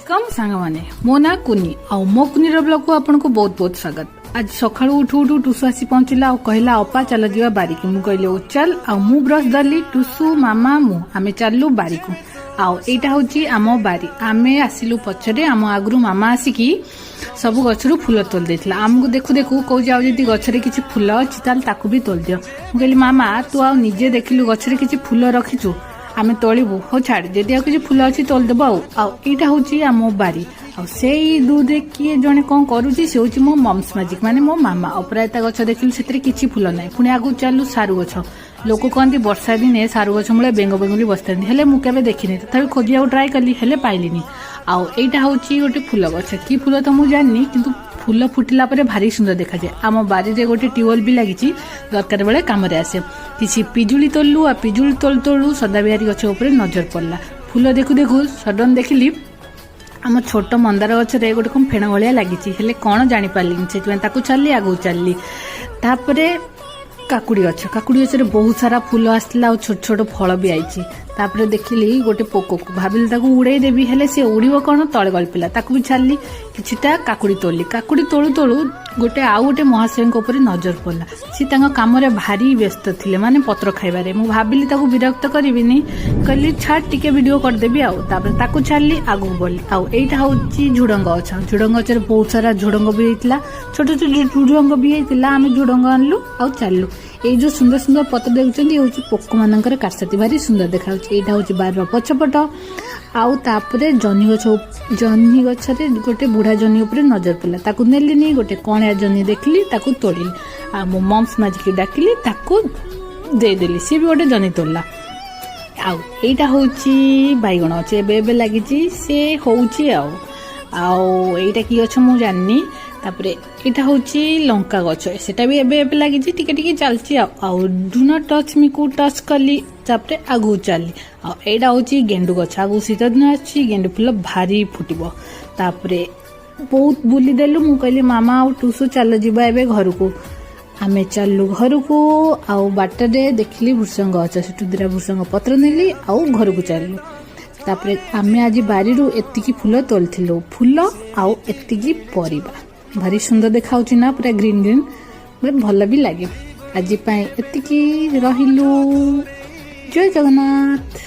Welcome सांग माने मो ना कुनी आउ मो कुनी ब्लॉग को आपन को बहुत बहुत स्वागत। आज सकाळु उठू उठू टुसु आसी पहुंचला और कहला अपा चल जीवा बारी की मु कहले ओ चल आ मु ब्रश धरली टुसु मामा मु आमे चललु बारी को आउ एटा होची आमो बारी आमे आसिलु पछरे आमो आगरु मामा आसिकी सब गछरु फूल तोल देथिला हमको देखु देखु कहू जाउ जदी गछरे किछि फूल अछि ताल ताकू भी तोल दियो। मु कहली मामा तू आ निजे देखिलु गछरे किछि फूल रखिछु आमे तोलिबु हो छाड़ जदी आ किछि फूल अछि तोल देबो आउ एटा होची आमो बारी आ सेई दूध किए जने कोन करूची से होची मो मम्स मैजिक माने मो मामा अपरायता गछ देखिलु सेतरे किछि फूल नै पुनी आगु चालू सारु गछ लोक कहती वर्षा दिने सारु गछ मूले बेंग बेंगुली बसतांती हेले मु केबे देखिनी तथापि खोजिया ट्राई कली हेले पाइलिनी आउ एटा होची गोटे फूल गछ की फूल तो मु जाननी किंतु फूल फुटिला परे भारी सुंदर देखा जाए। आम बारी रे गोटे ट्यूबवेल भी लागिची दरकार बेले काम रे आसे किछि पिजुली तोललु आ पिजुली तोलू सदाबिहारी गछ ऊपर नजर पड़ला फूल देखु देखु सडन देखिली आम छोट मंदार गछ रे गोटे कम फेण भलिया लागिची हेले कोन जानि पालिनी सेति ताकू चलली आगु चलली तापरे काकुड़ी गछ रे बहुत सारा फूल आसला और छोट छोट फल भी आईची तापरे देखिली गोटे पोको को भाबिली ताकू उड़े देबी हेले से उड़ीबो कोन तळे गलपिला ताकू भी छाडली किछिटा काकुड़ी तोलू तोलू गोटे आउ गोटे महाशयଙ୍କ ऊपर नजर पड़ला सी तांका काम रे भारी व्यस्त थिले माने पत्र खाइबारे मु भाबिली ताकू विरक्त करिबिनी कहली छाड़ टिके वीडियो कर देबी आउ तापरे ताकू छाडली आगु बोली आउ एटा होची झुडंग गछ रे बहुत सारा झुडंग भी हेतला छोट छोट झुडंग भी हेतला आमे झुडंग आनलु आउ चाललु ए जो सुंदर सुंदर पत्र देखुचंदी होची पोक मानकर कासती भारी सुंदर देखाउची एटा होची बार पछपट आउ तापरे जन्ही गछ रे गोटे बुढ़ा जन्ही ऊपर नजर पड़ला ताकू नेलिनी गोटे कणिया जन्ही देखली ताकू तोड़िली आ मो मम्स मैजिक डाकिली ताकू दे देली सी भी गोटे जन्ही तोड़ला आउ एटा होची बाइगण अछि एबे एबे लागिची से होउची आउ एटा की गछ मु जाननी तापरे एटा होची लंका गछ सेटा भी एबे एबे लागिची टिके टिके चलची आउ डू नॉट टच मी को टच कली तापरे आगु चली आ एटा होची गेंडू गछ आगु शीत दिन अछि गेंडू फूल भारी फुटिबो तापरे बहुत बुली देलु मु कहली मामा आ टुसु चल जिबा एबे घर को आमे चललु घर को आउ बाटरे देखली भुसंग गछ सेटु दिरा भुसंग पत्र नेली आउ घर को चललु तापरे आमे आज बारी रु एतिकी फूल तोलथिलु फूल आउ एतिकी परिबा भारी सुंदर देखाउची ना पूरा ग्रीन ग्रीन मतलब भल भी लगे आज एतिकी रहिलु। जय जगन्नाथ।